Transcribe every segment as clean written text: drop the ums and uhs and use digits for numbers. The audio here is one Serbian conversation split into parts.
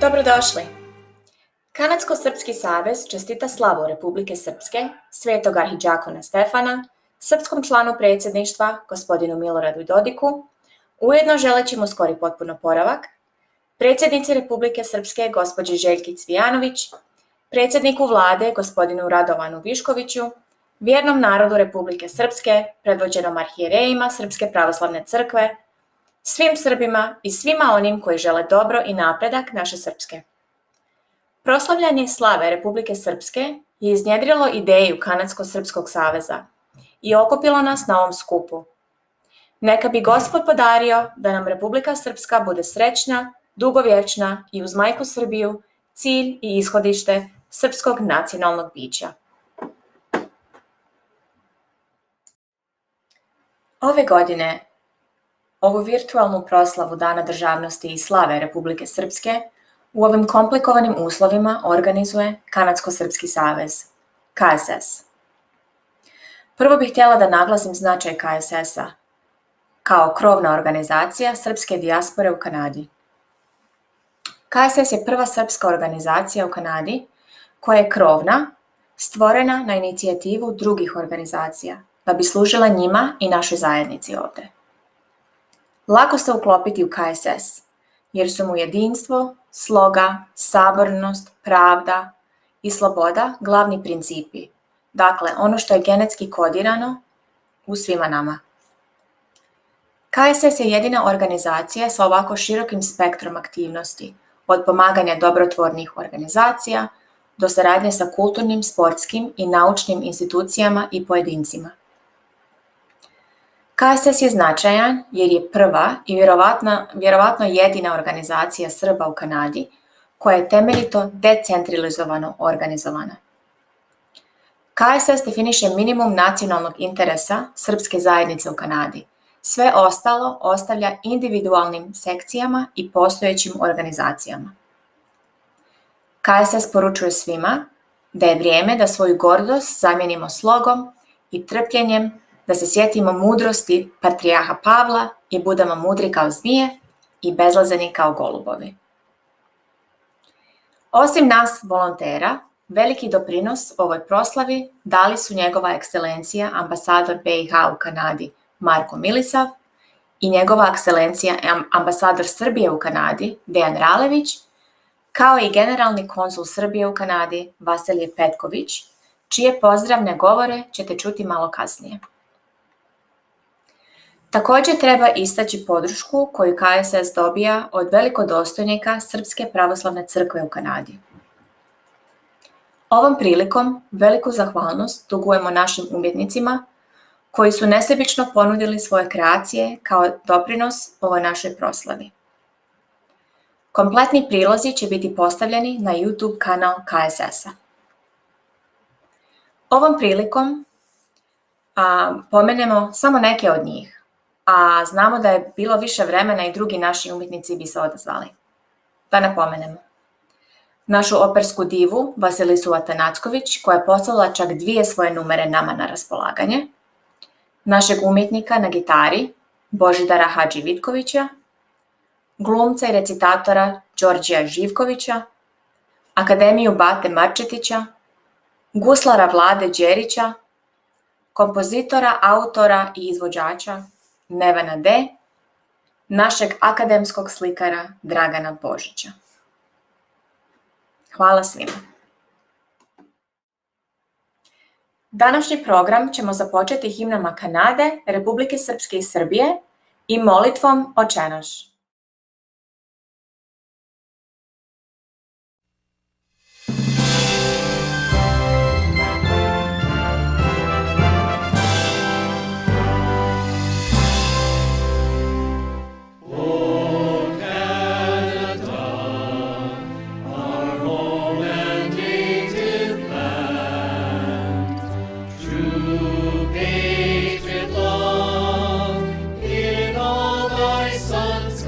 Dobrodošli! Kanadsko-Srpski savez čestita slavu Republike Srpske, svetog arhidžakona Stefana, srpskom članu predsjedništva, gospodinu Miloradu Dodiku, ujedno želeći mu skori potpun oporavak, predsjednici Republike Srpske, gospođi Željki Cvijanović, predsjedniku vlade, gospodinu Radovanu Viškoviću, vjernom narodu Republike Srpske, predvođenom arhijerejima Srpske pravoslavne crkve, svim Srbima i svima onim koji žele dobro i napredak naše Srpske. Proslavljanje slave Republike Srpske je iznjedrilo ideju Kanadsko-Srpskog saveza i okupilo nas na ovom skupu. Neka bi Gospod podario da nam Republika Srpska bude srećna, dugovječna i uz majku Srbiju cilj i ishodište srpskog nacionalnog bića. Ove godine ovu virtualnu proslavu Dana državnosti i slave Republike Srpske u ovim komplikovanim uslovima organizuje Kanadsko-Srpski savez, KSS. Prvo bih htjela da naglasim značaj KSS-a kao krovna organizacija srpske dijaspore u Kanadi. KSS je prva srpska organizacija u Kanadi koja je krovna, stvorena na inicijativu drugih organizacija da bi služila njima i našoj zajednici ovdje. Lako se uklopiti u KSS, jer su mu jedinstvo, sloga, sabornost, pravda i sloboda glavni principi. Dakle, ono što je genetski kodirano u svima nama. KSS je jedina organizacija sa ovako širokim spektrom aktivnosti, od pomaganja dobrotvornih organizacija do saradnje sa kulturnim, sportskim i naučnim institucijama i pojedincima. KSS je značajan jer je prva i vjerovatno jedina organizacija Srba u Kanadi koja je temeljito decentralizovano organizovana. KSS definiše minimum nacionalnog interesa srpske zajednice u Kanadi. Sve ostalo ostavlja individualnim sekcijama i postojećim organizacijama. KSS poručuje svima da je vrijeme da svoju gordost zamijenimo slogom i trpljenjem, da se sjetimo mudrosti patrijarha Pavla i budemo mudri kao zmije i bezlazeni kao golubovi. Osim nas, volontera, veliki doprinos ovoj proslavi dali su njegova ekscelencija ambasador BiH u Kanadi Marko Milisav i njegova ekscelencija ambasador Srbije u Kanadi Dejan Ralević, kao i generalni konzul Srbije u Kanadi Vasilije Petković, čije pozdravne govore ćete čuti malo kasnije. Također treba istaći podršku koju KSS dobija od velikodostojnika Srpske pravoslavne crkve u Kanadi. Ovom prilikom veliku zahvalnost dugujemo našim umjetnicima koji su nesebično ponudili svoje kreacije kao doprinos ovoj našoj proslavi. Kompletni prilozi će biti postavljeni na YouTube kanal KSS-a. Ovom prilikom pomenemo samo neke od njih, a znamo da je bilo više vremena i drugi naši umjetnici bi se odazvali. Da napomenemo. Našu opersku divu Vasilisu Atanacković koja je poslala čak 2 svoje numere nama na raspolaganje, našeg umjetnika na gitari Božidara Hadživitkovića, glumca i recitatora Đorđija Živkovića, Akademiju Bate Marčetića, guslara Vlade Đerića, kompozitora, autora i izvođača Nevena D., našeg akademskog slikara Dragana Božića. Hvala svima. Današnji program ćemo započeti himnama Kanade, Republike Srpske i Srbije i molitvom Oče naš. Patriot love in all thy sons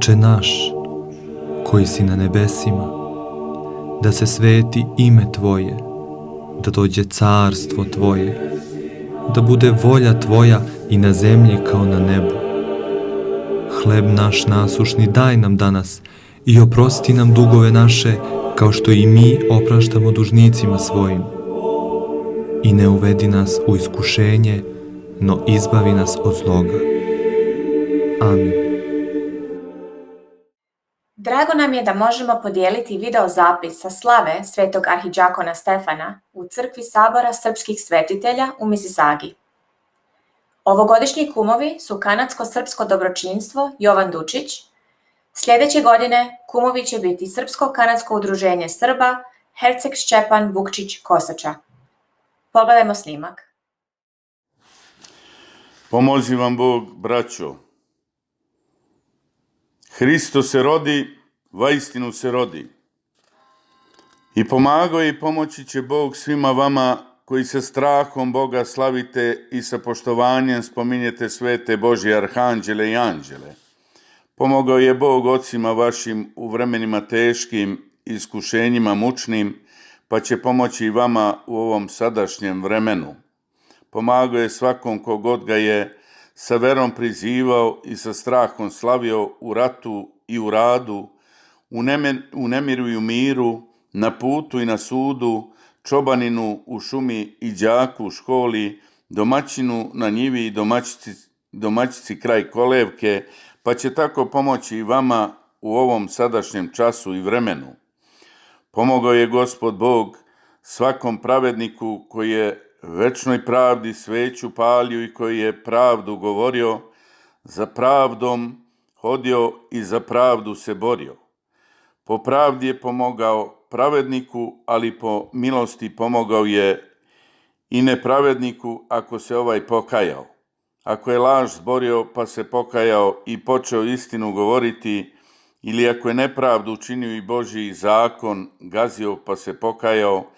Oče naš, koji si na nebesima, da se sveti ime Tvoje, da dođe carstvo Tvoje, da bude volja Tvoja i na zemlji kao na nebu. Hleb naš nasušni daj nam danas i oprosti nam dugove naše, kao što i mi opraštamo dužnicima svojim. I ne uvedi nas u iskušenje, no izbavi nas od zloga. Amin. Drago nam je da možemo podijeliti video zapis sa slave svetog arhidžakona Stefana u crkvi Sabora srpskih svetitelja u Misisagi. Ovogodišnji kumovi su kanadsko-srpsko dobročinstvo Jovan Dučić. Sljedeće godine kumovi će biti Srpsko-kanadsko udruženje Srba Herceg Šćepan Vukčić Kosača. Pogledajmo snimak. Pomozi vam Bog, braćo. Hristo se rodi, vaistinu se rodi. I pomagao i pomoći će Bog svima vama koji sa strahom Boga slavite i sa poštovanjem spominjete svete Božje arhanđele i anđele. Pomogao je Bog ocima vašim u vremenima teškim, iskušenjima mučnim, pa će pomoći i vama u ovom sadašnjem vremenu. Pomagao je svakom kogod ga je sa verom prizivao i sa strahom slavio u ratu i u radu, u nemiru i u miru, na putu i na sudu, čobaninu u šumi i đaku u školi, domaćinu na njivi i domaćici kraj kolevke, pa će tako pomoći i vama u ovom sadašnjem času i vremenu. Pomogao je Gospod Bog svakom pravedniku koji je večnoj pravdi sveću palio i koji je pravdu govorio, za pravdom hodio i za pravdu se borio. Po pravdi je pomogao pravedniku, ali po milosti pomogao je i nepravedniku ako se ovaj pokajao. Ako je laž zborio pa se pokajao i počeo istinu govoriti, ili ako je nepravdu učinio i Božji zakon gazio pa se pokajao,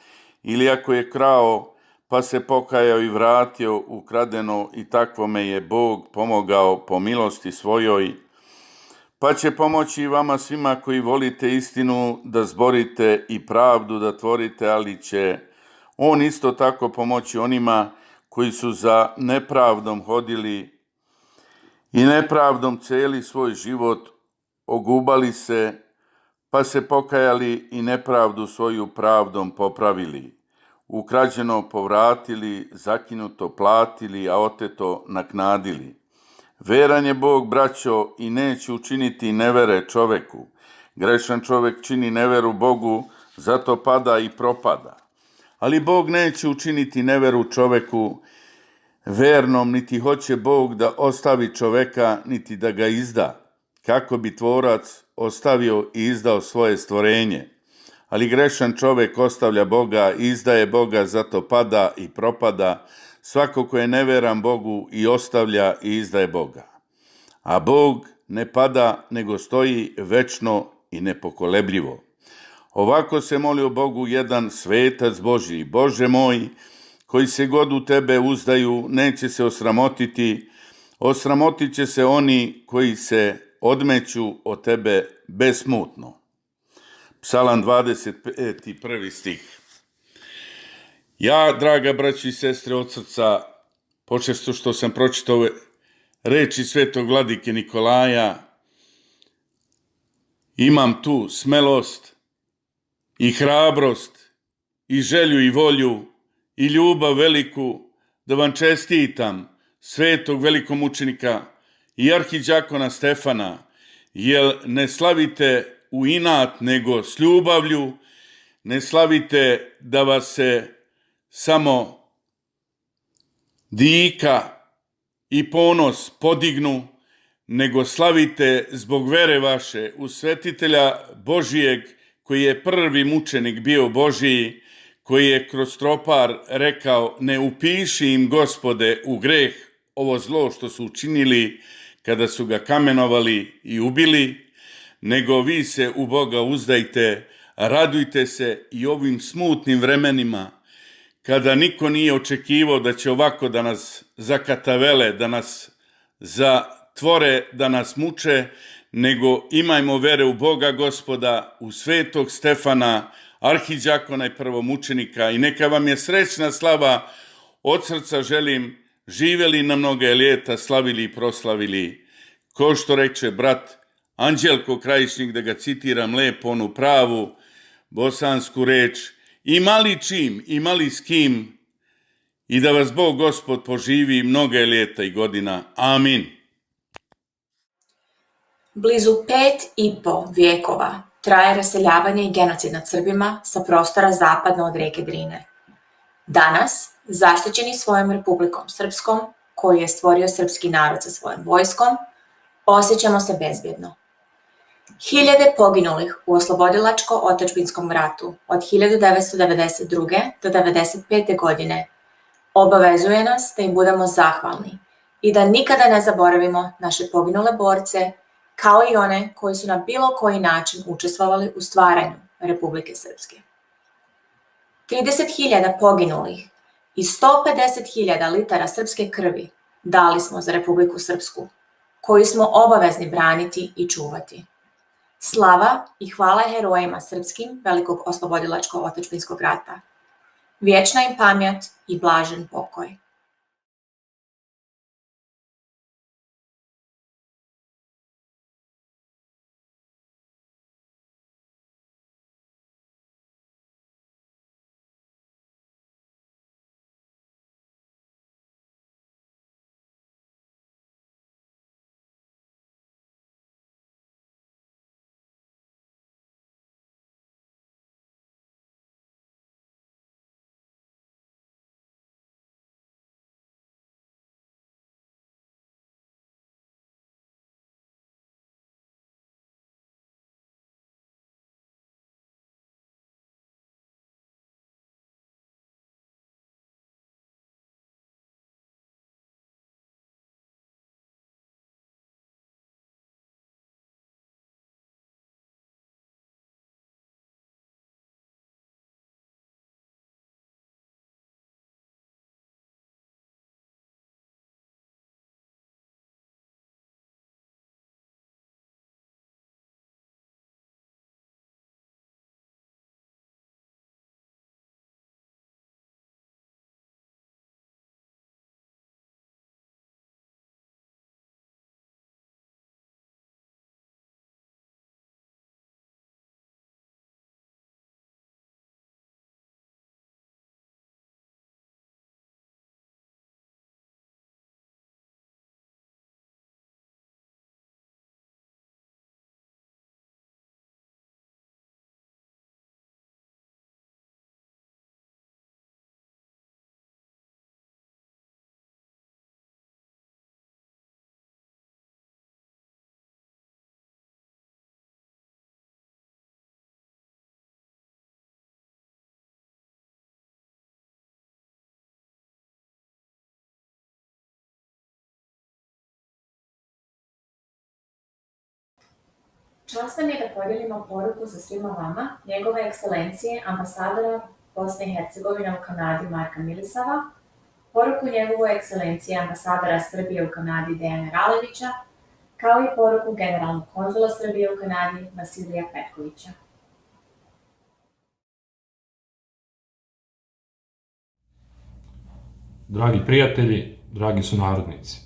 ili ako je krao pa se pokajao i vratio ukradeno, i takvome je Bog pomogao po milosti svojoj, pa će pomoći i vama svima koji volite istinu da zborite i pravdu da tvorite, ali će On isto tako pomoći onima koji su za nepravdom hodili i nepravdom cijeli svoj život ogubali se, pa se pokajali i nepravdu svoju pravdom popravili. Ukrađeno povratili, zakinuto platili, a oteto naknadili. Veran je Bog, braćo, i neće učiniti nevere čoveku. Grešan čovek čini neveru Bogu, zato pada i propada. Ali Bog neće učiniti neveru čoveku vernom, niti hoće Bog da ostavi čoveka, niti da ga izda, kako bi tvorac ostavio i izdao svoje stvorenje. Ali grešan čovek ostavlja Boga i izdaje Boga, zato pada i propada. Svako ko je neveran Bogu i ostavlja i izdaje Boga. A Bog ne pada, nego stoji večno i nepokolebljivo. Ovako se molio Bogu jedan svetac Božji: Bože moj, koji se god u tebe uzdaju, neće se osramotiti. Osramotit će se oni koji se odmeću od tebe besmutno. Psalam 25. 1. stih. Ja, draga braći i sestre, od srca, počesto što sam pročitao ove reči svetog vladike Nikolaja, imam tu smelost i hrabrost i želju i volju i ljubav veliku da vam čestitam svetog velikomučenika i arhidžakona Stefana, jer ne slavite u inat, nego s ljubavlju, ne slavite da vas se samo dika i ponos podignu, nego slavite zbog vere vaše u svetitelja Božijeg, koji je prvi mučenik bio Božiji, koji je kroz tropar rekao: ne upiši im, Gospode, u greh ovo zlo što su učinili kada su ga kamenovali i ubili, nego vi se u Boga uzdajte, radujte se i ovim smutnim vremenima, kada niko nije očekivao da će ovako da nas zakatavele, da nas zatvore, da nas muče, nego imajmo vere u Boga Gospoda, u svetog Stefana, arhidžakona i prvomučenika, i neka vam je srećna slava. Od srca želim, živeli na mnoge ljeta, slavili i proslavili. Ko što reče brat Anđelko Krajišnik, da ga citiram lepo, onu pravu bosansku reč: imali čim, imali s kim, i da vas Bog Gospod poživi mnoge ljeta i godina. Amin. Blizu 5,5 vijekova traje raseljavanje i genocid nad Srbima sa prostora zapadno od rijeke Drine. Danas, zaštićeni svojom Republikom Srpskom, koju je stvorio srpski narod sa svojom vojskom, osjećamo se bezbjedno. Hiljade poginulih u oslobodilačko-otadžbinskom ratu od 1992. do 1995. godine obavezuje nas da im budemo zahvalni i da nikada ne zaboravimo naše poginule borce, kao i one koji su na bilo koji način učestvovali u stvaranju Republike Srpske. 30.000 poginulih i 150.000 litara srpske krvi dali smo za Republiku Srpsku, koju smo obavezni braniti i čuvati. Slava i hvala herojima srpskim velikog oslobodilačko-otadžbinskog rata. Vječna im pamćat i blažen pokoj. Čast nam je da podijelimo poruku sa svima vama, njegove ekscelencije, ambasadora Bosne i Hercegovine u Kanadi Marka Milisava, poruku njegove ekscelencije, ambasadora Srbije u Kanadi Dejana Ralevića, kao i poruku generalnog konzula Srbije u Kanadi Vasilija Petkovića. Dragi prijatelji, dragi sunarodnici,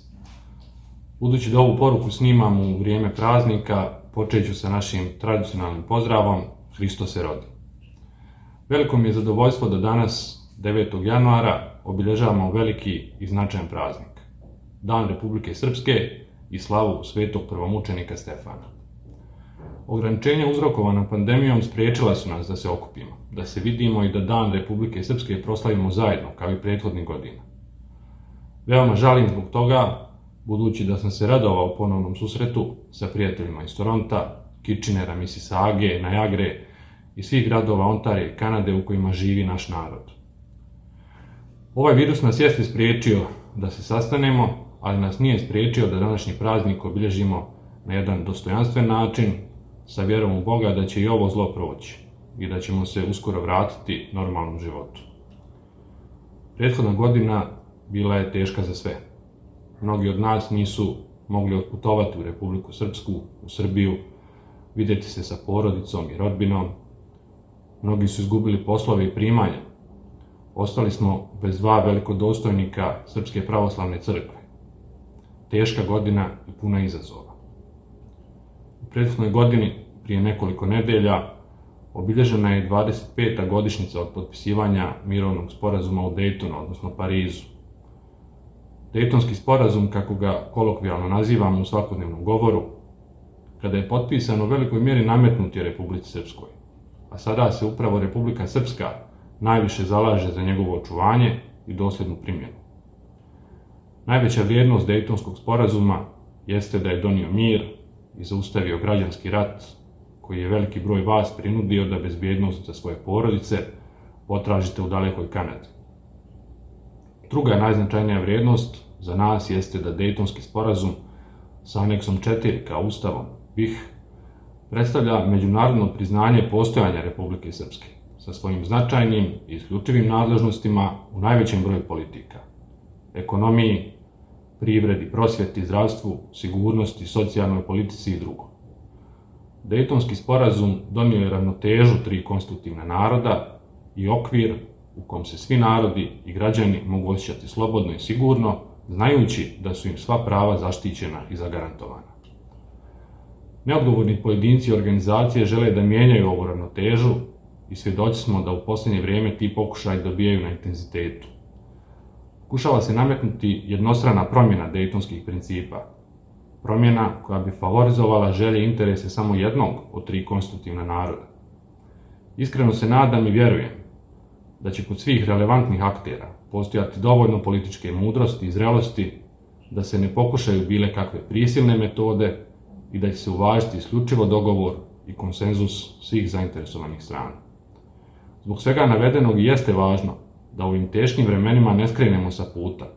budući da ovu poruku snimam u vrijeme praznika, počet ću sa našim tradicionalnim pozdravom Hristos se rodi. Veliko mi je zadovoljstvo da danas, 9. januara, obilježavamo veliki i značajan praznik, Dan Republike Srpske i slavu svetog prvomučenika Stefana. Ograničenja uzrokovana pandemijom spriječila su nas da se okupimo, da se vidimo i da Dan Republike Srpske proslavimo zajedno, kao i prethodnih godina. Veoma žalim zbog toga, budući da sam se radovao ponovnom susretu sa prijateljima iz Toronta, Kitchenera, Mississauge, Niagare i svih gradova Ontarija i Kanade u kojima živi naš narod. Ovaj virus nas jeste spriječio da se sastanemo, ali nas nije spriječio da današnji praznik obilježimo na jedan dostojanstven način, sa vjerom u Boga da će i ovo zlo proći i da ćemo se uskoro vratiti normalnom životu. Prethodna godina bila je teška za sve. Mnogi od nas nisu mogli otputovati u Republiku Srpsku, u Srbiju, vidjeti se sa porodicom i rodbinom. Mnogi su izgubili poslove i primanja. Ostali smo bez 2 velikodostojnika Srpske pravoslavne crkve. Teška godina i puna izazova. U prethodnoj godini, prije nekoliko nedelja, obilježena je 25. godišnjica od potpisivanja mirovnog sporazuma u Daytonu, odnosno Parizu. Dejtonski sporazum, kako ga kolokvijalno nazivamo u svakodnevnom govoru, kada je potpisan u velikoj mjeri nametnut je Republici Srpskoj, a sada se upravo Republika Srpska najviše zalaže za njegovo očuvanje i dosljednu primjenu. Najveća vrijednost Dejtonskog sporazuma jeste da je donio mir i zaustavio građanski rat koji je veliki broj vas prinudio da bezbjednost za svoje porodice potražite u dalekoj Kanadi. Druga najznačajnija vrijednost za nas jeste da Dejtonski sporazum sa aneksom 4 kao ustavom BiH predstavlja međunarodno priznanje postojanja Republike Srpske sa svojim značajnim i isključivim nadležnostima u najvećem broju politika: ekonomiji, privredi, prosvjeti, zdravstvu, sigurnosti, socijalnoj politici i drugo. Dejtonski sporazum donio je ravnotežu 3 konstitutivna naroda i okvir u kom se svi narodi i građani mogu osjećati slobodno i sigurno, znajući da su im sva prava zaštićena i zagarantovana. Neodgovorni pojedinci i organizacije žele da mijenjaju ovu ravnotežu i svjedoci smo da u posljednje vrijeme ti pokušaji dobijaju na intenzitetu. Pokušava se nametnuti jednostrana promjena dejtonskih principa, promjena koja bi favorizovala želje i interese samo jednog od 3 konstitutivna naroda. Iskreno se nadam i vjerujem da će kod svih relevantnih aktera postojati dovoljno političke mudrosti i zrelosti da se ne pokušaju bile kakve prisilne metode i da će se uvažiti isključivo dogovor i konsenzus svih zainteresovanih strana. Zbog svega navedenog i jeste važno da u ovim teškim vremenima ne skrenemo sa puta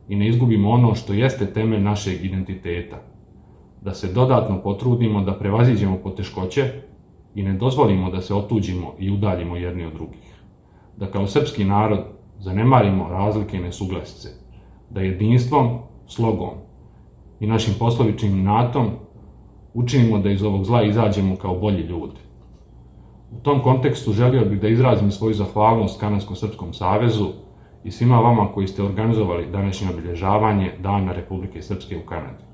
i ne izgubimo ono što jeste temelj našeg identiteta, da se dodatno potrudimo da prevaziđemo poteškoće i ne dozvolimo da se otuđimo i udaljimo jedni od drugih, da kao srpski narod zanemarimo razlike i nesuglasice, da jedinstvom, slogom i našim poslovičnim inatom učinimo da iz ovog zla izađemo kao bolji ljudi. U tom kontekstu želio bih da izrazim svoju zahvalnost Kanadsko-Srpskom savezu i svima vama koji ste organizovali današnje obilježavanje Dana Republike Srpske u Kanadi.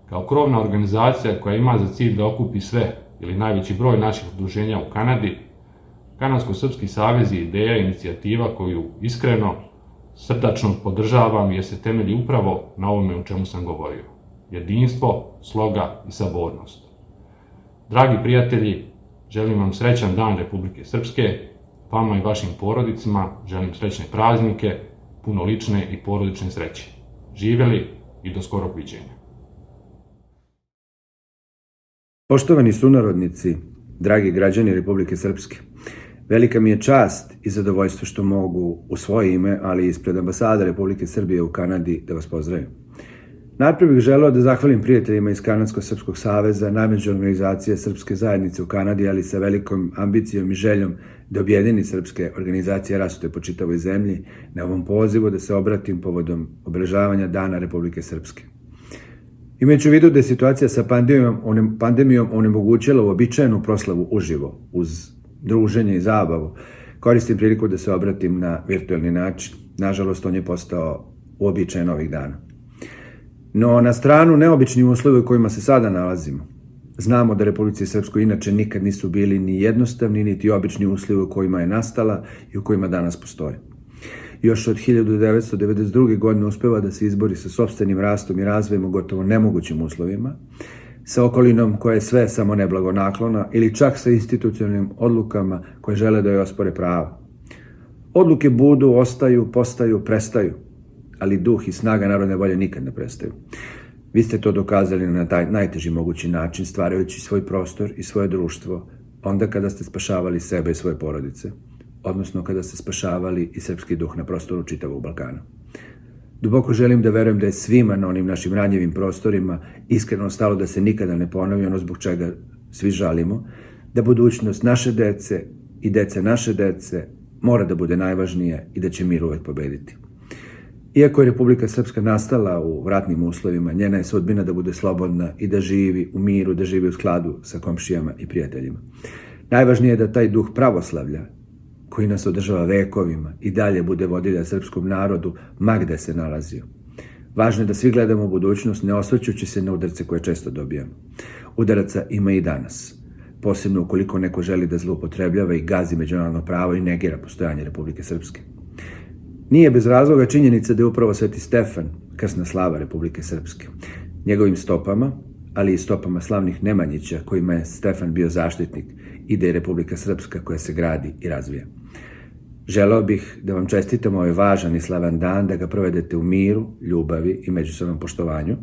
Kao krovna organizacija koja ima za cilj da okupi sve ili najveći broj naših udruženja u Kanadi, Kanadsko-Srpski savez je ideja i inicijativa koju iskreno, srdačno podržavam jer se temelji upravo na ovome o čemu sam govorio: jedinstvo, sloga i sabornost. Dragi prijatelji, želim vam srećan Dan Republike Srpske, vama i vašim porodicima želim srećne praznike, puno lične i porodične sreće. Živjeli i do skorog viđenja. Poštovani sunarodnici, dragi građani Republike Srpske, velika mi je čast i zadovoljstvo što mogu u svoje ime, ali i ispred ambasade Republike Srbije u Kanadi da vas pozdravim. Najprije bih želeo da zahvalim prijateljima iz Kanadsko-Srpskog saveza, najveće organizacije srpske zajednice u Kanadi, ali sa velikom ambicijom i željom da objedini srpske organizacije rasute po čitavoj zemlji, na ovom pozivu da se obratim povodom obeležavanja Dana Republike Srpske. Imajući u vidu da je situacija sa pandemijom onemogućila uobičajenu proslavu uživo, uz druženje i zabavu, koristim priliku da se obratim na virtualni način. Nažalost, on je postao uobičajen ovih dana. No, na stranu neobičnih uslova u kojima se sada nalazimo, znamo da Republici Srpskoj inače nikad nisu bili ni jednostavni, niti obični uslovi u kojima je nastala i u kojima danas postoje. Još od 1992. godine uspeva da se izbori sa sopstvenim rastom i razvojem u gotovo nemogućim uslovima, sa okolinom koja je sve samo neblagonaklona ili čak sa institucionalnim odlukama koje žele da joj ospore prava. Odluke budu, ostaju, postaju, prestaju, ali duh i snaga narodne volje nikad ne prestaju. Vi ste to dokazali na taj najteži mogući način, stvarajući svoj prostor i svoje društvo, onda kada ste spašavali sebe i svoje porodice, odnosno kada ste spašavali i srpski duh na prostoru čitavog Balkana. Duboko želim da verujem da je svima na onim našim ranjivim prostorima iskreno stalo da se nikada ne ponovi ono zbog čega svi žalimo, da budućnost naše dece i dece naše dece mora da bude najvažnije i da će mir uvek pobediti. Iako je Republika Srpska nastala u ratnim uslovima, njena je sudbina da bude slobodna i da živi u miru, da živi u skladu sa komšijama i prijateljima. Najvažnije je da taj duh pravoslavlja, koji nas održava vekovima, i dalje bude vodilja srpskom narodu, ma gde se nalazio. Važno je da svi gledamo u budućnost, ne osvrćući se na udarce koje često dobijamo. Udaraca ima i danas, posebno ukoliko neko želi da zloupotrebljava i gazi međunarodno pravo i negira postojanje Republike Srpske. Nije bez razloga činjenica da je upravo Sveti Stefan krsna slava Republike Srpske. Njegovim stopama, ali i stopama slavnih Nemanjića, kojima je Stefan bio zaštitnik, ide Republika Srpska koja se gradi i razvija. Želeo bih da vam čestitam ovaj važan i slavan dan, da ga provedete u miru, ljubavi i međusobnom poštovanju,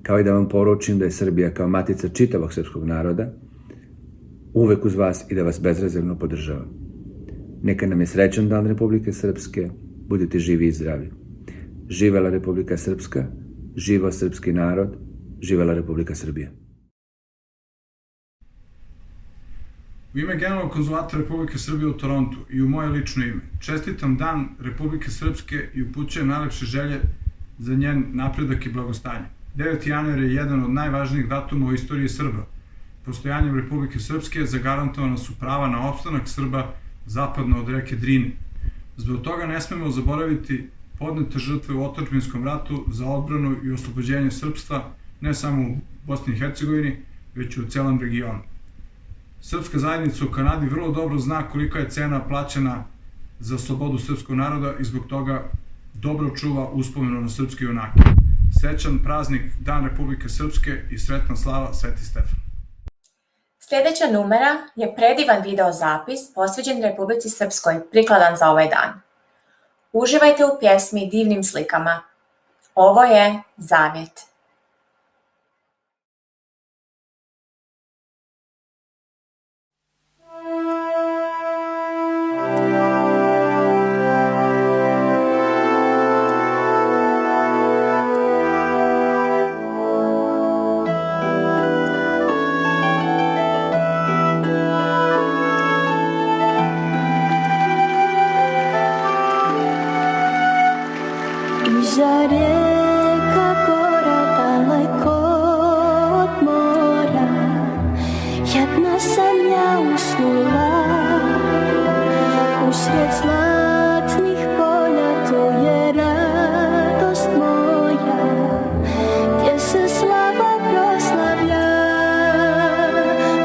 kao i da vam poručim da je Srbija kao matica čitavog srpskog naroda uvek uz vas i da vas bezrezervno podržava. Neka nam je srećan dan Republike Srpske, budite živi i zdravi. Živela Republika Srpska, živeo srpski narod, živela Republika Srbija. U ime Generalnog konzulata Republike Srbije u Torontu i u moje lično ime, čestitam Dan Republike Srpske i upućujem najlepše želje za njen napredak i blagostanje. 9. januar je jedan od najvažnijih datuma u istoriji Srba. Postojanjem Republike Srpske zagarantovana su prava na opstanak Srba zapadno od reke Drine. Zbog toga ne smemo zaboraviti podnete žrtve u otadžbinskom ratu za odbranu i oslobođenje srpstva, ne samo u Bosni i Hercegovini, već i u celom regionu. Srpska zajednica u Kanadi vrlo dobro zna kolika je cena plaćena za slobodu srpskog naroda i zbog toga dobro čuva uspomenu na srpske junake. Srećan praznik Dan Republike Srpske i sretna slava Sveti Stefan. Sljedeća numera je predivan video zapis posveđen Republici Srpskoj, prikladan za ovaj dan. Uživajte u pjesmi Divnim slikama. Ovo je Zavjet. Iza rijeka gora daleko od mora, jedna sam ja usnula, usred zlatnih polja, to je radost moja, gdje se slava proslavlja.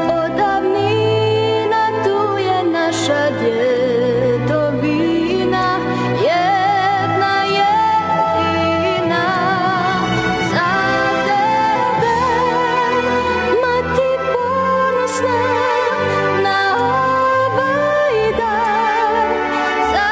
Od davnina tu je naša djedovina, jedna jedina. Za tebe, mati ponosna, na ovaj dan, za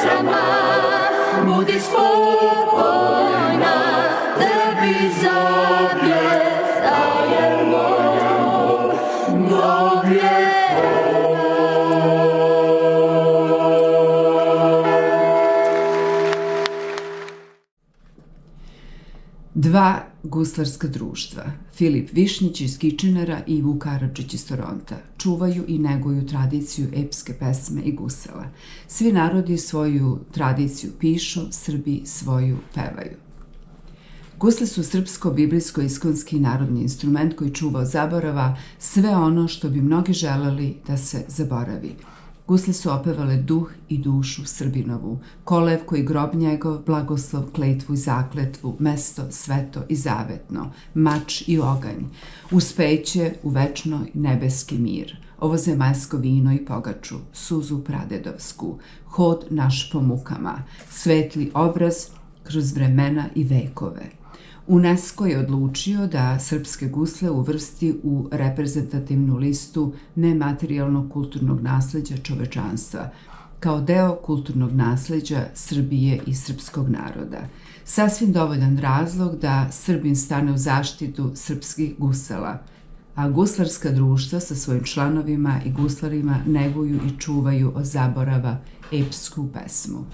sama, budi spokojna, tebi zavjetajemo, Bog je. Dva guslarska društva, Filip Višnjić iz Kičinara i Vuk Karadžić iz Toronta, čuvaju i neguju tradiciju epske pesme i gusala. Svi narodi svoju tradiciju pišu, Srbi svoju pevaju. Gusle su srpsko-biblijsko-iskonski narodni instrument koji čuva od zaborava sve ono što bi mnogi želeli da se zaboravi. Gusle su opevale duh i dušu Srbinovu, kolevku i grob njegov, blagoslov, kletvu i zakletvu, mesto sveto i zavetno, mač i oganj, uspeće u večno nebeski mir, ovozemaljsko vino i pogaču, suzu pradedovsku, hod naš po mukama, svetli obraz kroz vremena i vekove. UNESCO je odlučio da srpske gusle uvrsti u reprezentativnu listu nematerijalnog kulturnog nasleđa čovečanstva, kao deo kulturnog nasleđa Srbije i srpskog naroda. Sasvim dovoljan razlog da Srbin stane u zaštitu srpskih gusala, a guslarska društva sa svojim članovima i guslarima neguju i čuvaju od zaborava epsku pesmu.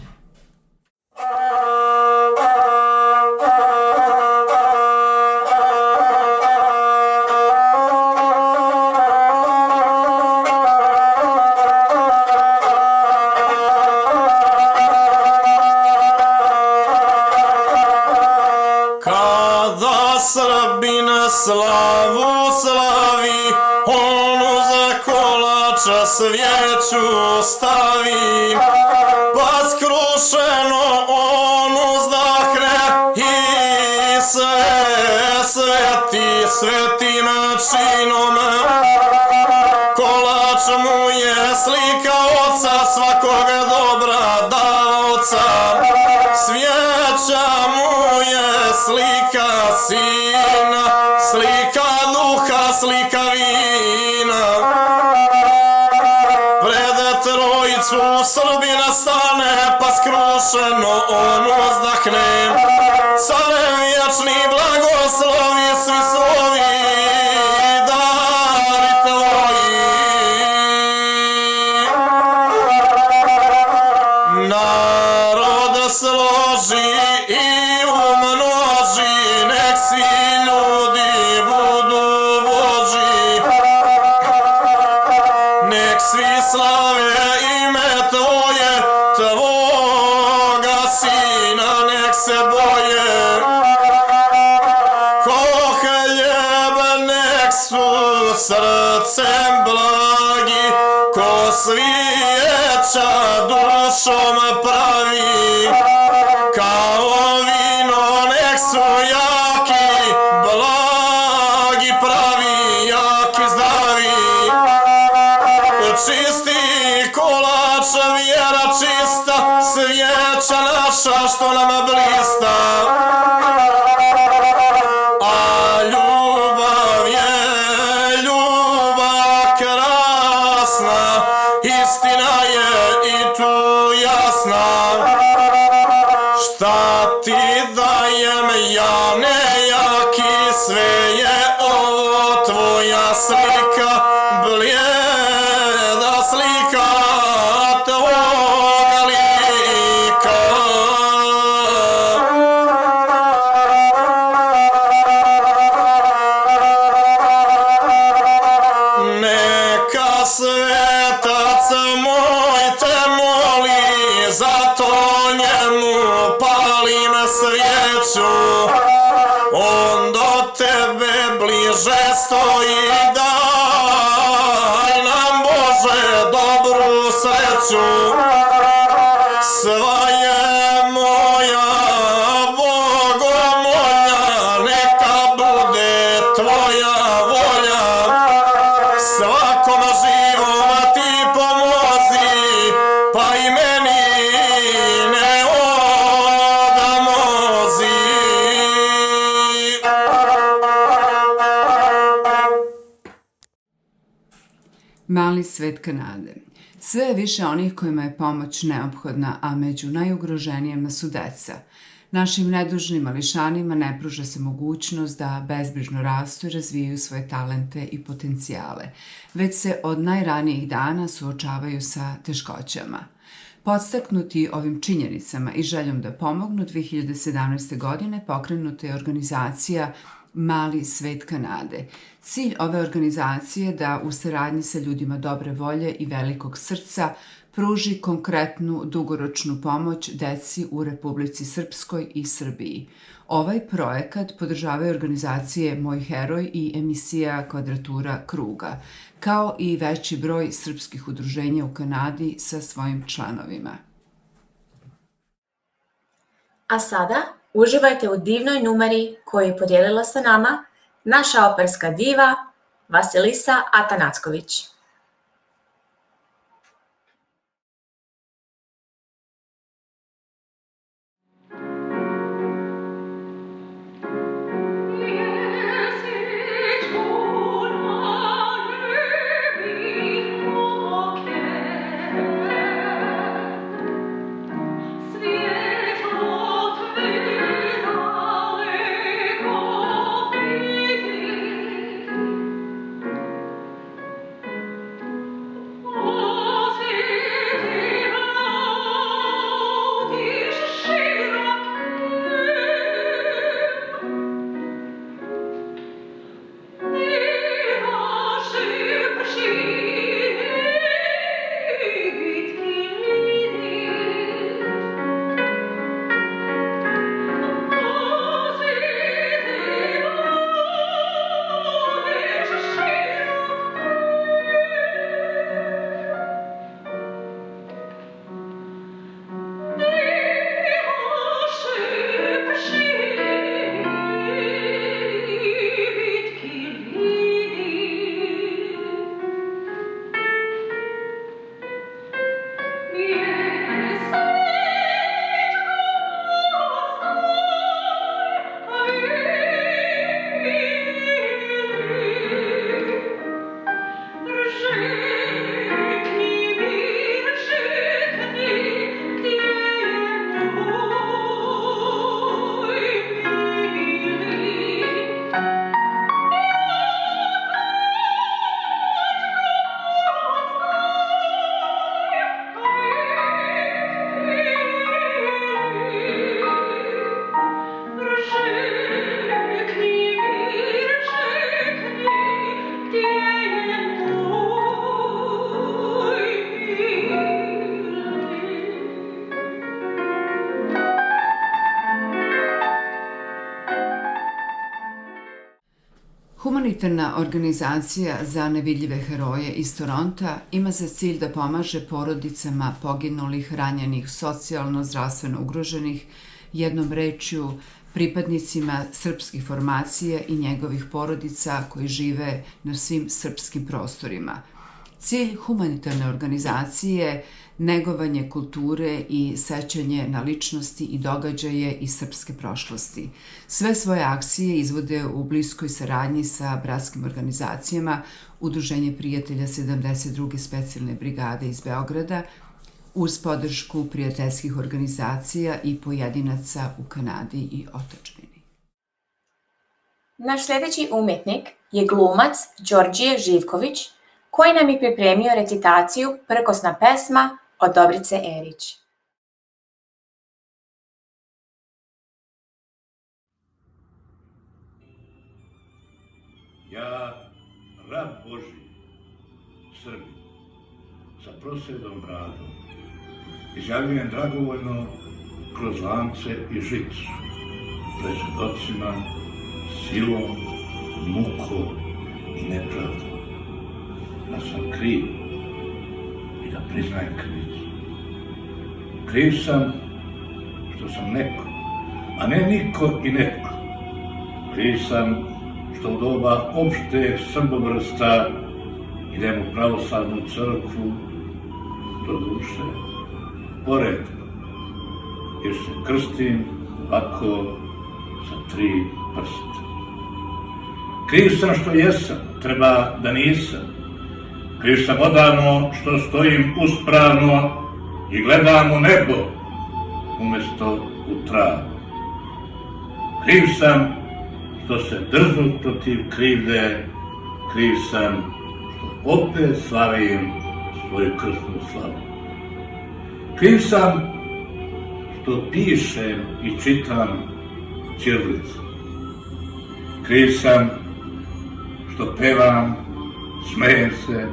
Srbina slavu slavi, on uza kolača svijeću stavi, pa skrušeno on uzdahne i sve svetim činom. Kolač mu je slika oca, svakog dobra davaoca, svijeća mu je slika sina, slika duha, slika vina. Pred trojicu Srbina stane, pa skrušeno on uzdahne, care vječni blagoslovi svi slovi dari tvoji. Narod složi i umnoži, nek svi ljudi budu Božji, nek svi slave ime tvoje, tvoga sina nek se boje. Ko hljeb nek su srcem blagi, ko svijeća dušom pravi, kao vino nek su jaki, blagi, pravi, jaki, zdravi. Čisti kolač, vjera čista, svijeća naša što nam blista. A ljubav je ljubav krasna, istina je i tu jasna. Šta ti dajem ja nejaki, sve je ovo tvoja slika, blijeda slika tvoga lika. Neka svetac moj te moli, zato njemu palim svijeću. On do tebe bliže stoji, daj nam Bože dobru sreću. Sva je moja bogomolja, neka bude tvoja volja. Svakom živom ti pomozi, pa i meni ne odamozi. Mali svet Kanade. Sve je više onih kojima je pomoć neophodna, a među najugroženijima su deca. Našim nedužnim mališanima ne pruža se mogućnost da bezbrižno rastu i razvijaju svoje talente i potencijale, već se od najranijih dana suočavaju sa teškoćama. Podstaknuti ovim činjenicama i željom da pomognu, 2017. godine pokrenuta je organizacija Mali svet Kanade. Cilj ove organizacije je da u saradnji sa ljudima dobre volje i velikog srca pruži konkretnu dugoročnu pomoć deci u Republici Srpskoj i Srbiji. Ovaj projekat podržavaju organizacije Moj heroj i emisija Kvadratura kruga, kao i veći broj srpskih udruženja u Kanadi sa svojim članovima. A sada uživajte u divnoj numeri koju je podijelila sa nama naša operska diva Vasilisa Atanacković. Humanitarna organizacija za nevidljive heroje iz Toronta ima za cilj da pomaže porodicama poginulih, ranjenih, socijalno, zdravstveno ugroženih, jednom rečju pripadnicima srpskih formacija i njegovih porodica koji žive na svim srpskim prostorima. Cilj humanitarne organizacije je negovanje kulture i sećanje na ličnosti i događaje iz srpske prošlosti. Sve svoje akcije izvode u bliskoj saradnji sa bratskim organizacijama Udruženje prijatelja 72. specijalne brigade iz Beograda, uz podršku prijateljskih organizacija i pojedinaca u Kanadi i otadžbini. Naš sljedeći umjetnik je glumac Đorđije Živković, koji nam je pripremio recitaciju prkosna pesma od Dobrice Erić. Ja, rab Božji, Srbi, sa prosvjedom bradom, izjavljujem dragovoljno kroz lance i žicu, pred svjedocima, silom, mukom i nepravdom, da sam kriv i da priznajem krivicu. Kriv sam što sam neko, a ne niko i netko. Kriv sam što u doba opšte srbobrsta idem u pravoslavnu crkvu, do duše, poredno, jer se krstim ovako sa 3 prsta. Kriv sam što jesam, treba da nisam, Kriv sam odavno što stojim uspravno i gledam u nebo umjesto u travu. Kriv sam što se drznut protiv krivde, kriv sam što opet slavim svoju krsnu slavu. Kriv sam što pišem i čitam ćirilicu. Kriv sam što pevam, smejem se,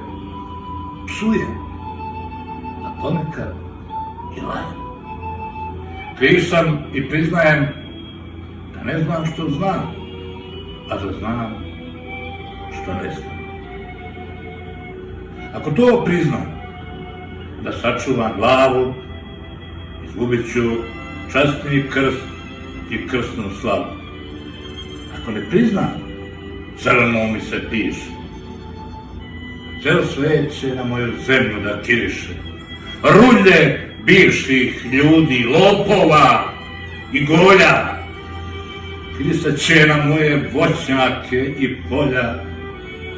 psujem, a ponekad i lajem. Kriv sam i priznajem da ne znam što znam, a da znam što ne znam. Ako to priznam, da sačuvam glavu, izgubit ću časni krst i krsnu slavu. Ako ne priznam, crno mi se piše. Ceo svet će na moju zemlju da kiriše. Rulje bivših ljudi, lopova i golja kirisat će na moje voćnjake i polja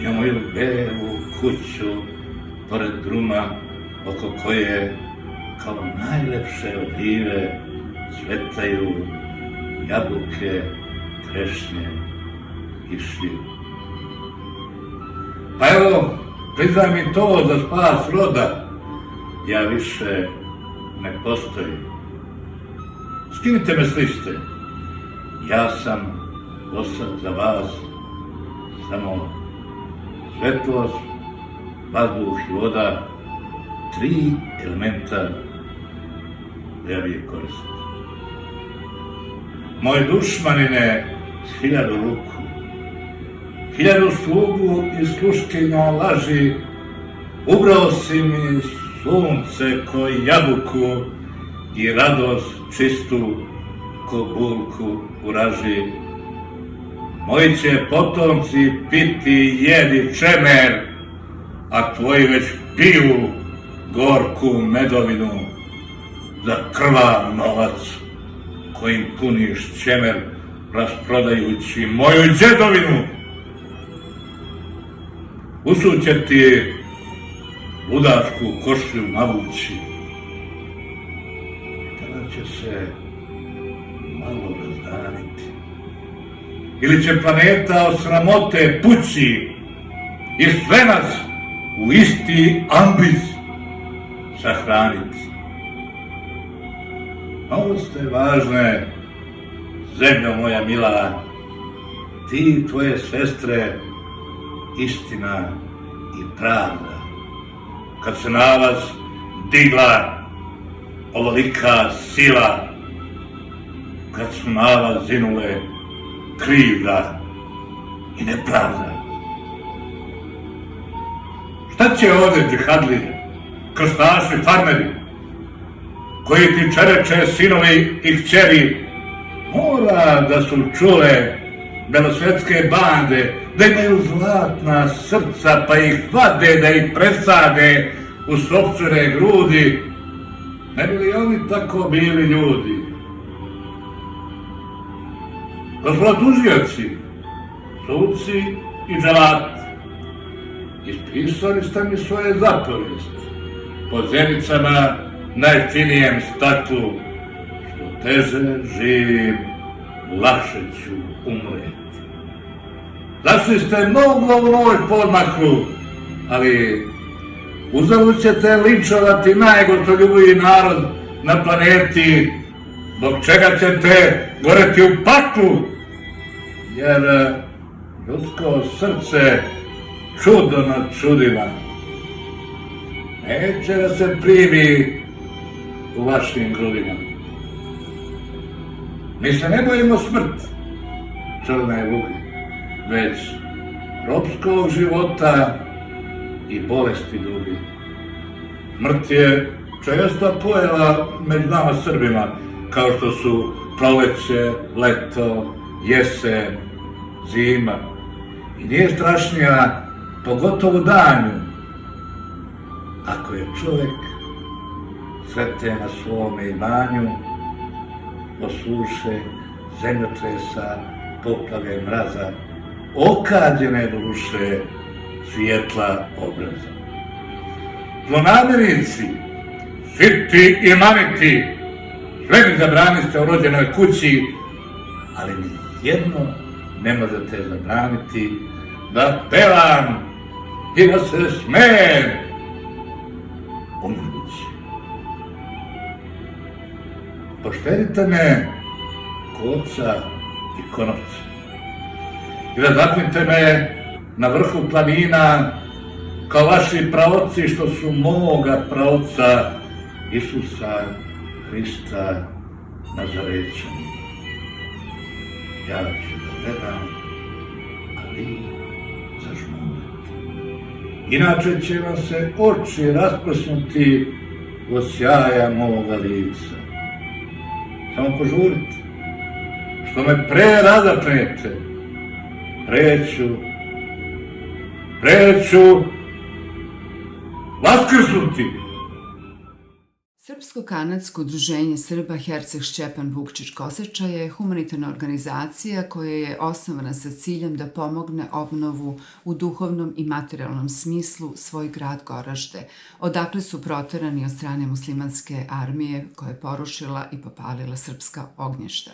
i na moju belu kuću pored druma oko koje kao najlepše olive cvetaju jabuke, trešnje i šljive. Pa evo, priznaj mi to za spas roda, ja više ne postojim. Skinite me s liste, ja sam dosad za vas samo svetlost, vazduh i voda, 3 elementa ja vi koristim. Moj dušmanine s 1000 ruku, 1000 slugu i sluškinja laži, ubrao si mi sunce ko jabuku i radost čistu ko bulku u raži. Moji će potomci piti jedi čemer, a tvoji već piju gorku medovinu za krvav novac kojim puniš čemer rasprodajući moju džedovinu. Usud će ti ludačku košlju navući, tada će se malo razdaniti. Ili će planeta od sramote pući i sve nas u isti ambis sahraniti. Ovo ste važne, zemljo moja mila, ti i tvoje sestre, istina i pravda. Kad se na vas digla ovolika sila, kad su na vas zinule krivda i nepravda. Šta će ovdje džihadli, krstaši, farmeri, koji ti čereče sinovi i kćeri, mora da su čule belosvetske bande, da imaju zlatna srca pa ih vade da ih presade u sopstvene grudi, ne bi li oni tako bili ljudi? Gospodo tužioci, suci i dželati, ispisali ste mi svoje zapovesti po zenicama najfinijem staklu, što teže živim, lakše ću umreti. Zašli ste mnogo u moj podmaku, ali uzalud ćete linčovati najgostoljubiji narod na planeti, zbog čega ćete goreti u paklu, jer ljudsko srce čudo nad čudima neće da se primi u vašim grudima. Mi se ne bojimo smrt, crne vugi, već ropskog života i bolesti drugi. Smrt je često pojava među nama Srbima, kao što su proleće, leto, jesen, zima. I nije strašnija, pogotovo danju, ako je čovjek srete na svome imanju, od suše, zemljotresa, poplave, mraza, okađene duše, svijetla obraza. zlonamerici, siti i maniti, sve mi zabraniste u rođenoj kući, ali mi jedno ne možete zabraniti, da pevam i da se smejem umirući. Pošterite me ko oca i konopca i da zaklinite me na vrhu planina kao vaši praoci što su moga praoca Isusa Hrista Nazarećana. Ja ću da gledam, a vi zažmurite. Inače će vam se oči rasplesnuti od sjaja moga lica. Samo požurite, što me pre razapnete, preću vaskrsnuti. Srpsko-kanadsko udruženje Srba Herceg Šćepan Vukčić Koseča je humanitarna organizacija koja je osnovana sa ciljem da pomogne obnovu u duhovnom i materijalnom smislu svoj grad Goražde, odakle su proterani od strane muslimanske armije koja je porušila i popalila srpska ognjišta.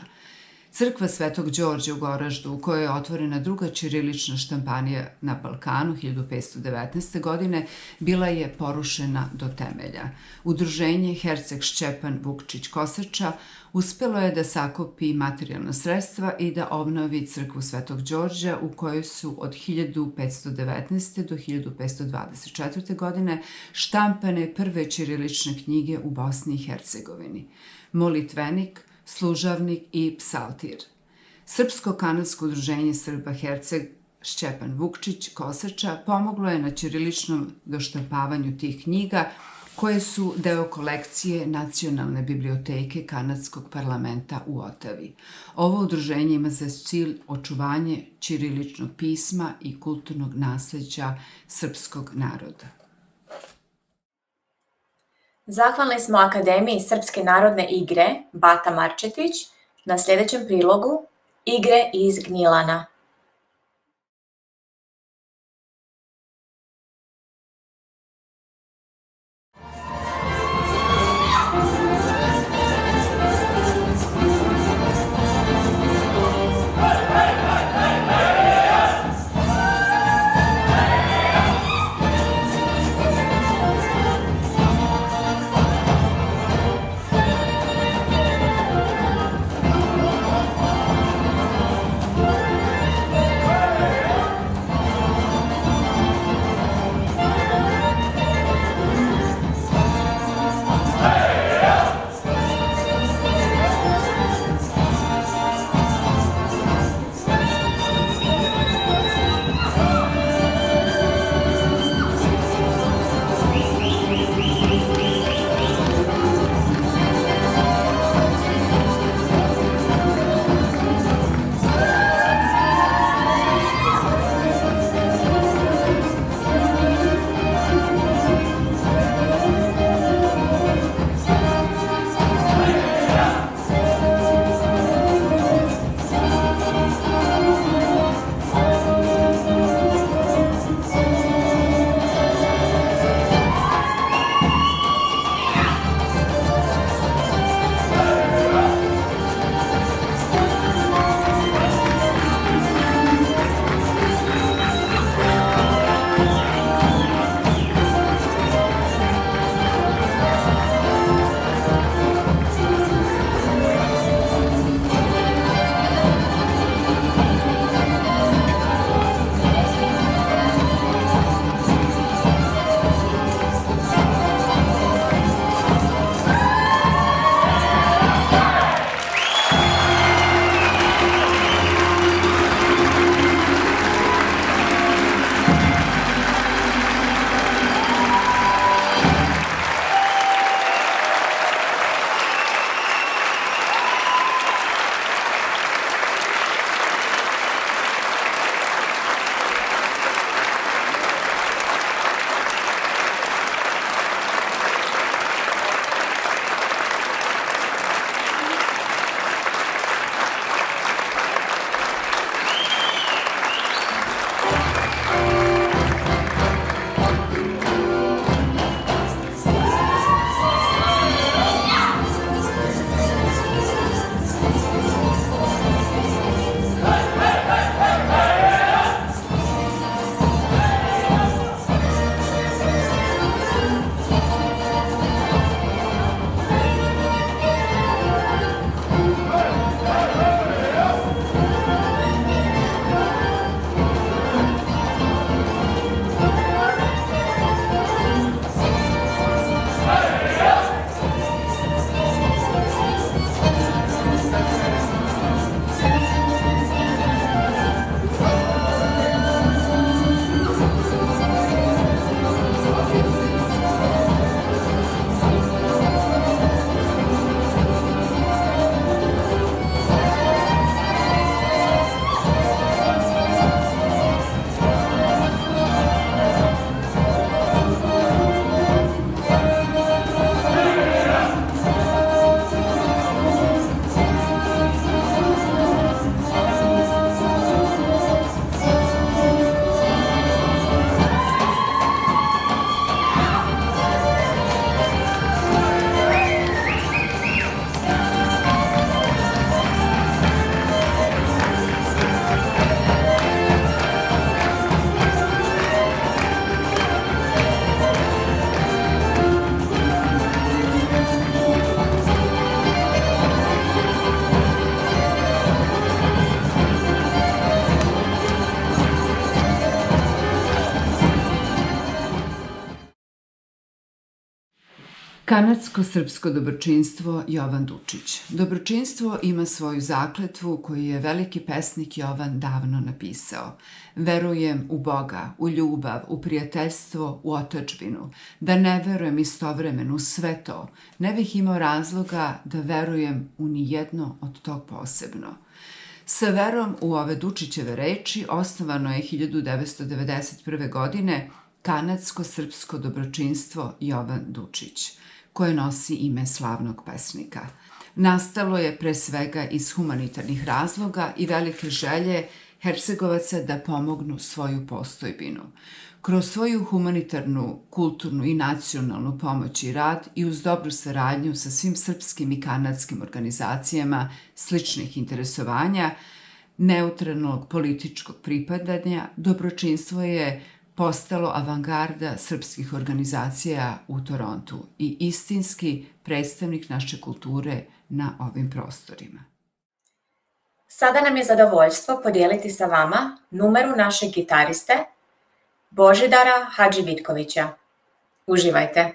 Crkva Svetog Đorđa u Goraždu, u kojoj je otvorena druga ćirilična štampanija na Balkanu 1519. godine, bila je porušena do temelja. Udruženje Herceg Šćepan Vukčić Koseča uspelo je da sakupi materijalna sredstva i da obnovi crkvu Svetog Đorđa u kojoj su od 1519. do 1524. godine štampane prve ćirilične knjige u Bosni i Hercegovini. Molitvenik, služavnik i psaltir. Srpsko-kanadsko udruženje Srba Herceg Šćepan Vukčić Koseča pomoglo je na ćiriličnom doštampavanju tih knjiga koje su deo kolekcije Nacionalne biblioteke Kanadskog parlamenta u Otavi. Ovo udruženje ima za cilj očuvanje ćiriličnog pisma i kulturnog nasleđa srpskog naroda. Zahvalni smo Akademiji Srpske narodne igre Bata Marčetić na sljedećem prilogu Igre iz Gnjilana. Kanadsko-srpsko dobročinstvo Jovan Dučić. Dobročinstvo ima svoju zakletvu koju je veliki pesnik Jovan davno napisao. Verujem u Boga, u ljubav, u prijateljstvo, u otadžbinu. Da ne verujem istovremeno u sve to, ne bih imao razloga da verujem u nijedno od tog posebno. Sa verom u ove Dučićeve reči osnovano je 1991. godine Kanadsko-srpsko dobročinstvo Jovan Dučić, koje nosi ime slavnog pesnika. Nastalo je pre svega iz humanitarnih razloga i velike želje Hercegovaca da pomognu svoju postojbinu. Kroz svoju humanitarnu, kulturnu i nacionalnu pomoć i rad i uz dobru saradnju sa svim srpskim i kanadskim organizacijama sličnih interesovanja, neutralnog političkog pripadanja, dobročinstvo je postalo avangarda srpskih organizacija u Torontu i istinski predstavnik naše kulture na ovim prostorima. Sada nam je zadovoljstvo podijeliti sa vama numeru našeg gitariste Božidara Hadživitkovića. Uživajte!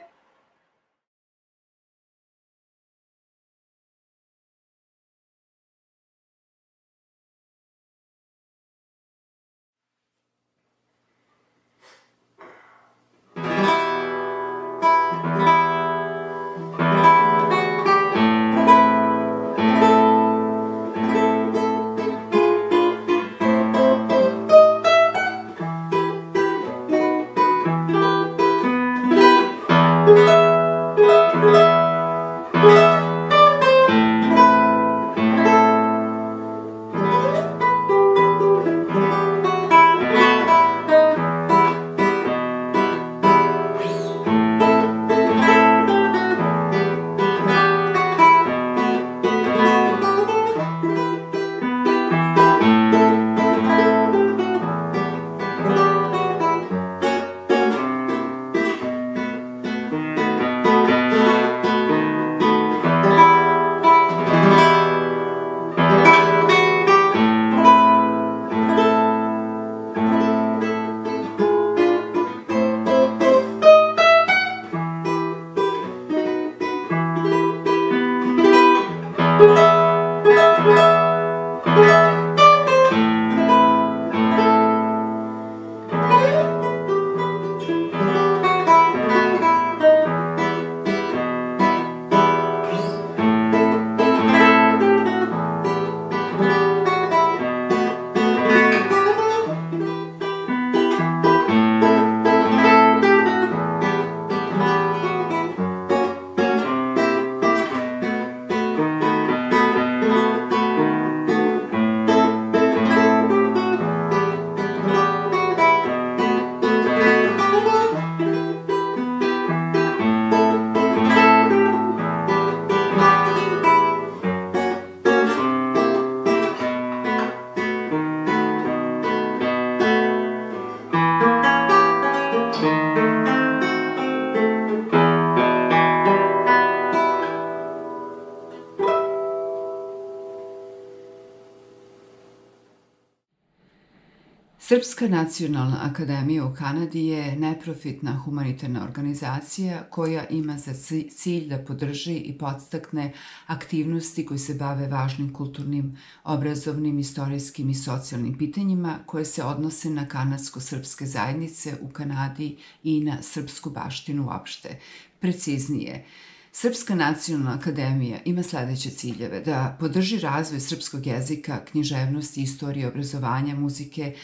Srpska nacionalna akademija u Kanadi je neprofitna humanitarna organizacija koja ima za cilj da podrži i podstakne aktivnosti koje se bave važnim kulturnim, obrazovnim, istorijskim i socijalnim pitanjima koje se odnose na kanadsko-srpske zajednice u Kanadi i na srpsku baštinu uopšte. Preciznije, Srpska nacionalna akademija ima sledeće ciljeve: da podrži razvoj srpskog jezika, književnosti, istorije, obrazovanja, muzike,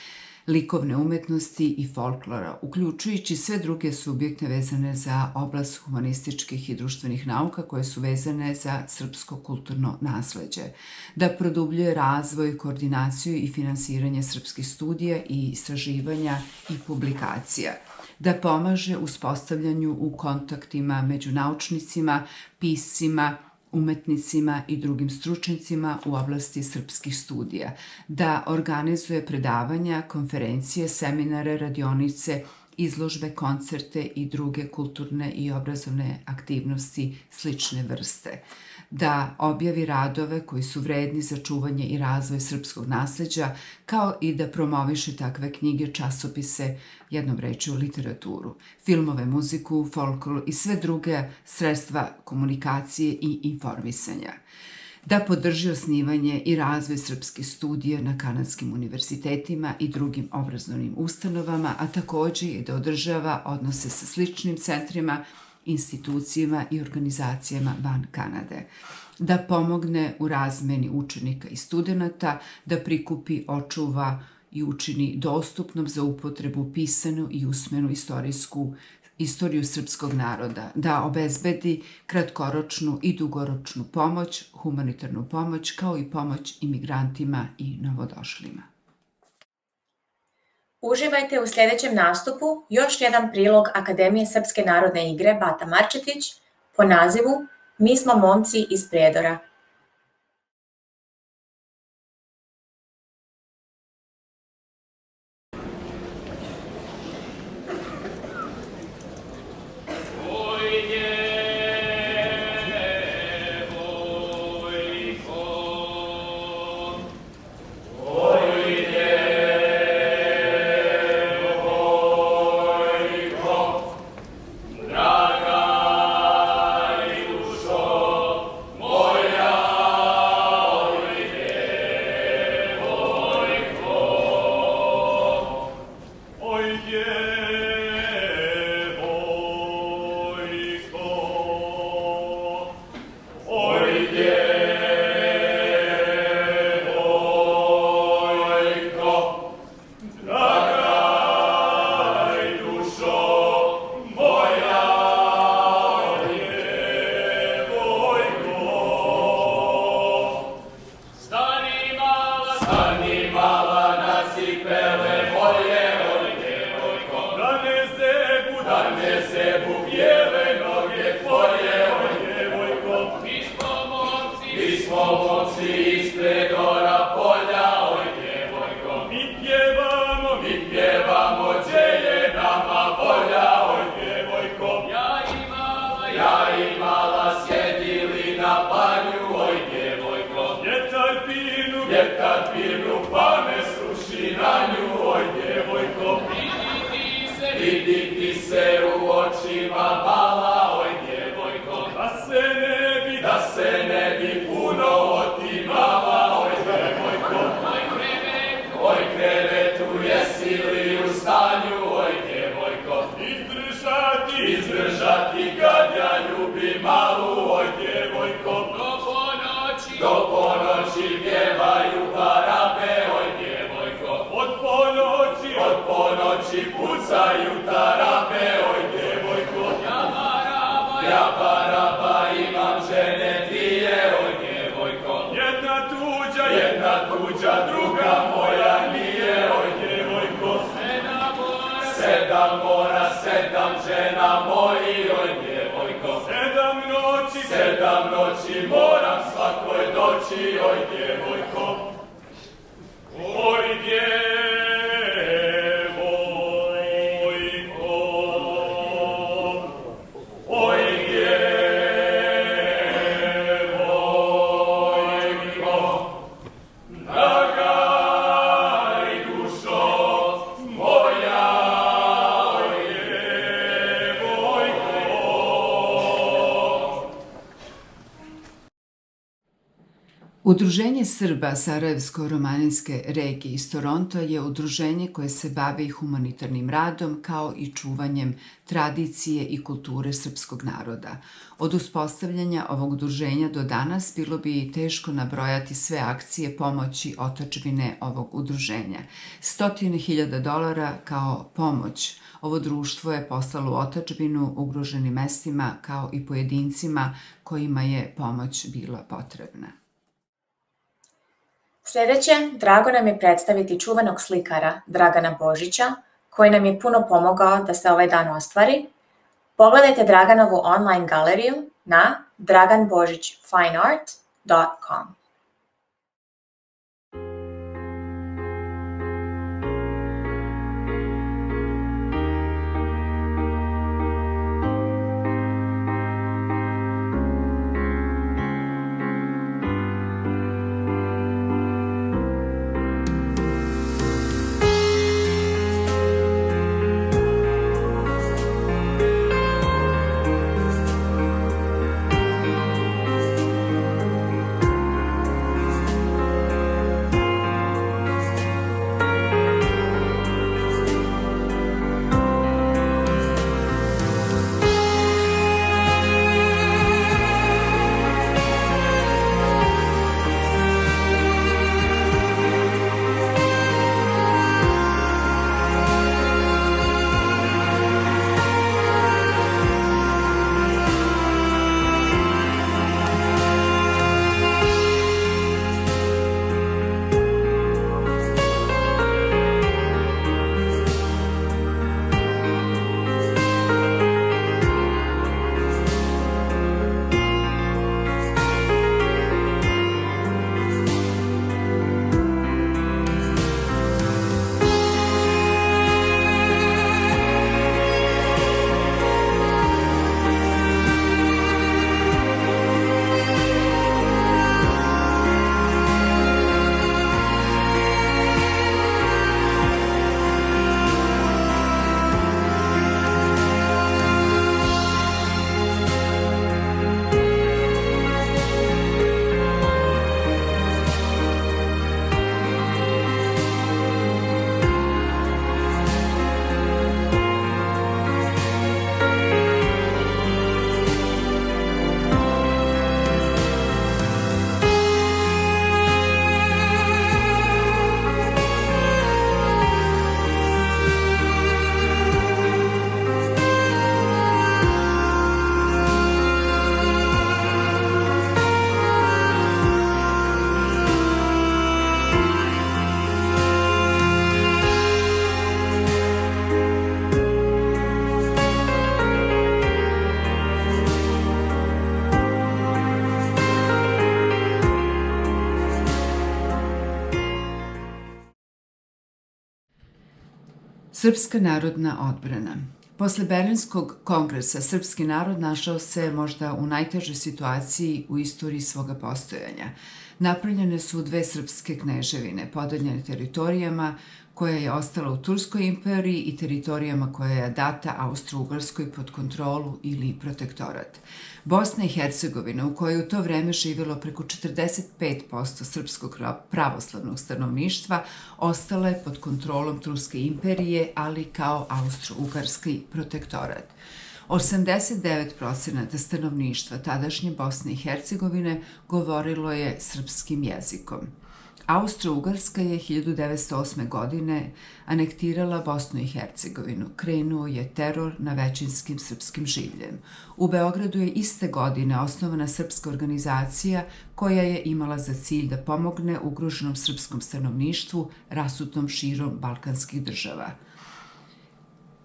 likovne umetnosti i folklora, uključujući sve druge subjekte vezane za oblast humanističkih i društvenih nauka koje su vezane za srpsko kulturno nasleđe, da produbljuje razvoj, koordinaciju i finansiranje srpskih studija i istraživanja i publikacija, da pomaže uspostavljanju u kontaktima među naučnicima, piscima, umetnicima i drugim stručnjacima u oblasti srpskih studija, da organizuje predavanja, konferencije, seminare, radionice, izložbe, koncerte i druge kulturne i obrazovne aktivnosti slične vrste, da objavi radove koji su vredni za čuvanje i razvoj srpskog nasleđa, kao i da promoviše takve knjige, časopise, jednom rečju literaturu, filmove, muziku, folklor i sve druge sredstva komunikacije i informisanja, da podrži osnivanje i razvoj srpskih studija na kanadskim univerzitetima i drugim obrazovnim ustanovama, a takođe i da održava odnose sa sličnim centrima, institucijama i organizacijama van Kanade, da pomogne u razmeni učenika i studenata, da prikupi, očuva i učini dostupnom za upotrebu pisanu i usmenu istoriju srpskog naroda, da obezbedi kratkoročnu i dugoročnu pomoć, humanitarnu pomoć, kao i pomoć imigrantima i novodošlima. Uživajte u sljedećem nastupu još jedan prilog Akademije Srpske narodne igre Bata Marčetić po nazivu Mi smo momci iz Prijedora. Udruženje Srba Sarajevsko-romanijske regije iz Toronto je udruženje koje se bavi humanitarnim radom kao i čuvanjem tradicije i kulture srpskog naroda. Od uspostavljanja ovog udruženja do danas bilo bi teško nabrojati sve akcije pomoći otadžbine ovog udruženja. $100.000 kao pomoć ovo društvo je poslalo u otadžbinu ugroženim mestima kao i pojedincima kojima je pomoć bila potrebna. Sljedeće, drago nam je predstaviti čuvenog slikara Dragana Božića, koji nam je puno pomogao da se ovaj dan ostvari. Pogledajte Draganovu online galeriju na draganbožićfineart.com. Srpska narodna odbrana. Posle Berlinskog kongresa, srpski narod našao se možda u najtežoj situaciji u istoriji svoga postojanja. Napravljene su dve srpske kneževine, podeljene teritorijama koja je ostala u Turskoj imperiji i teritorijama koja je data Austro-Ugarskoj pod kontrolu ili protektorat. Bosna i Hercegovina, u kojoj u to vreme živjelo preko 45% srpskog pravoslavnog stanovništva, ostala je pod kontrolom Turske imperije, ali kao Austro-Ugarski protektorat. 89% stanovništva tadašnje Bosne i Hercegovine govorilo je srpskim jezikom. Austro-Ugarska je 1908. godine anektirala Bosnu i Hercegovinu. Krenuo je teror na većinskim srpskim življem. U Beogradu je iste godine osnovana srpska organizacija koja je imala za cilj da pomogne ugroženom srpskom stanovništvu rasutom širom balkanskih država.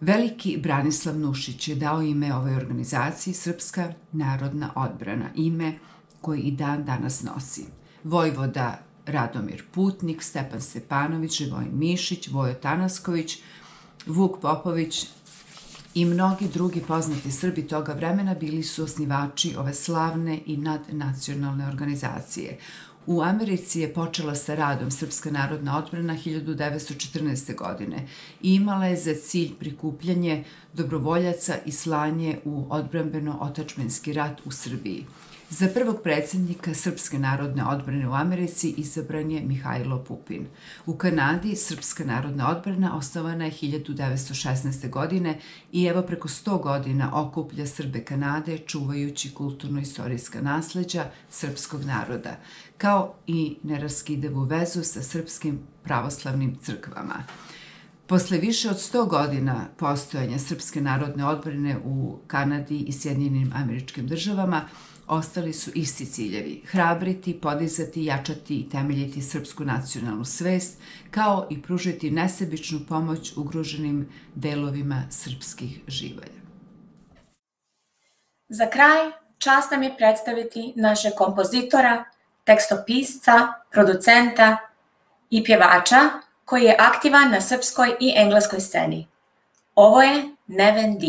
Veliki Branislav Nušić je dao ime ovoj organizaciji Srpska narodna odbrana, ime koje i dan danas nosi. Vojvoda Radomir Putnik, Stepan Stepanović, Živojin Mišić, Vojo Tanasković, Vuk Popović i mnogi drugi poznati Srbi toga vremena bili su osnivači ove slavne i nadnacionalne organizacije. U Americi je počela sa radom Srpska narodna odbrana 1914. godine i imala je za cilj prikupljanje dobrovoljaca i slanje u odbrambeno-otačbinski rat u Srbiji. Za prvog predsjednika Srpske narodne odbrane u Americi izabran je Mihajlo Pupin. U Kanadi Srpska narodna odbrana osnovana je 1916. godine i evo preko 100 godina okuplja Srbe Kanade čuvajući kulturno-istorijska nasleđa srpskog naroda, kao i neraskidavu vezu sa srpskim pravoslavnim crkvama. Posle više od 100 godina postojanja Srpske narodne odbrane u Kanadi i Sjedinjenim Američkim Državama, ostali su isti ciljevi: hrabriti, podizati, jačati i temeljiti srpsku nacionalnu svest, kao i pružiti nesebičnu pomoć ugroženim delovima srpskih živalja. Za kraj, čast nam je predstaviti našeg kompozitora, tekstopisca, producenta i pjevača koji je aktivan na srpskoj i engleskoj sceni. Ovo je Neven D.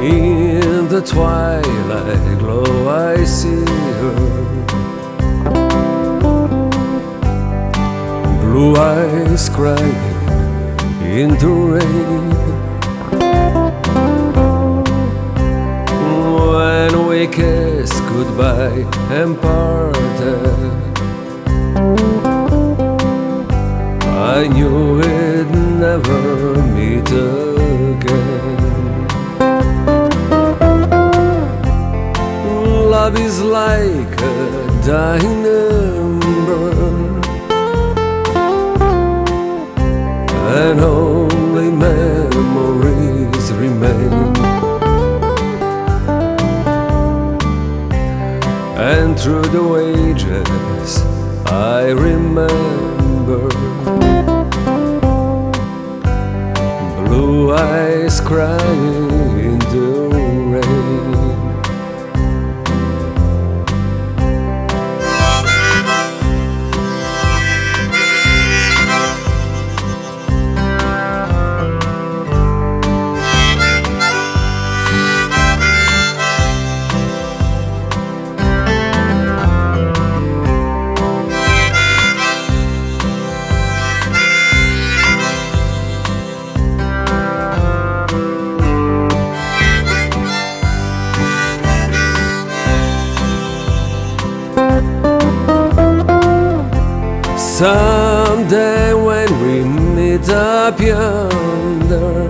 In the twilight glow I see her, blue eyes crying in the rain. When we kissed goodbye and parted, I knew we'd never meet again. Love is like a dying ember, and only memories remain. And through the ages I remember blue eyes crying in the rain. Someday when we meet up yonder,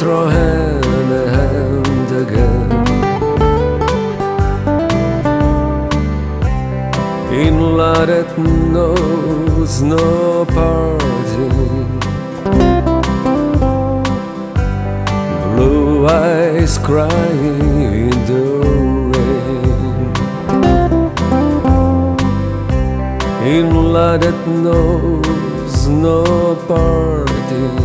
throw hand in hand again. In love that knows no parting, blue eyes crying in the rain. In love that knows no parting,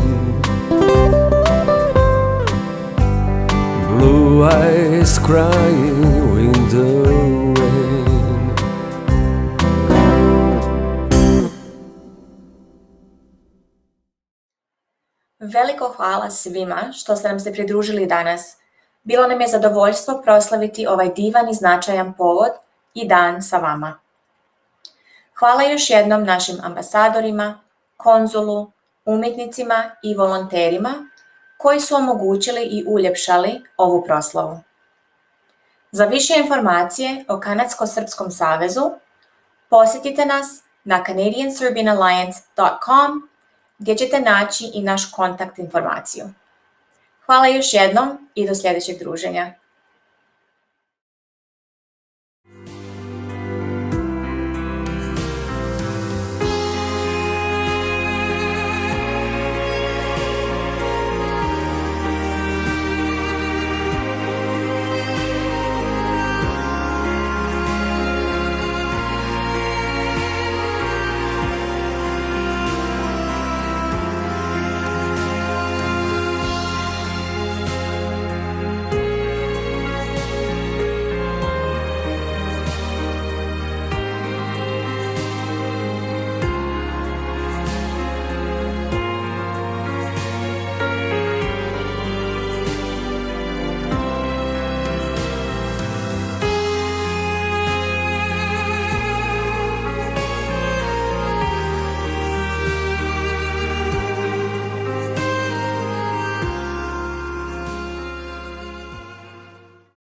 blue eyes crying in the rain. Veliko hvala svima što ste nam se pridružili danas. Bilo nam je zadovoljstvo proslaviti ovaj divan i značajan povod i dan sa vama. Hvala još jednom našim ambasadorima, konzulu, umjetnicima i volonterima koji su omogućili i uljepšali ovu proslavu. Za više informacije o Kanadsko-Srpskom savezu posjetite nas na canadianserbianalliance.com gdje ćete naći i naš kontakt informaciju. Hvala još jednom i do sljedećeg druženja.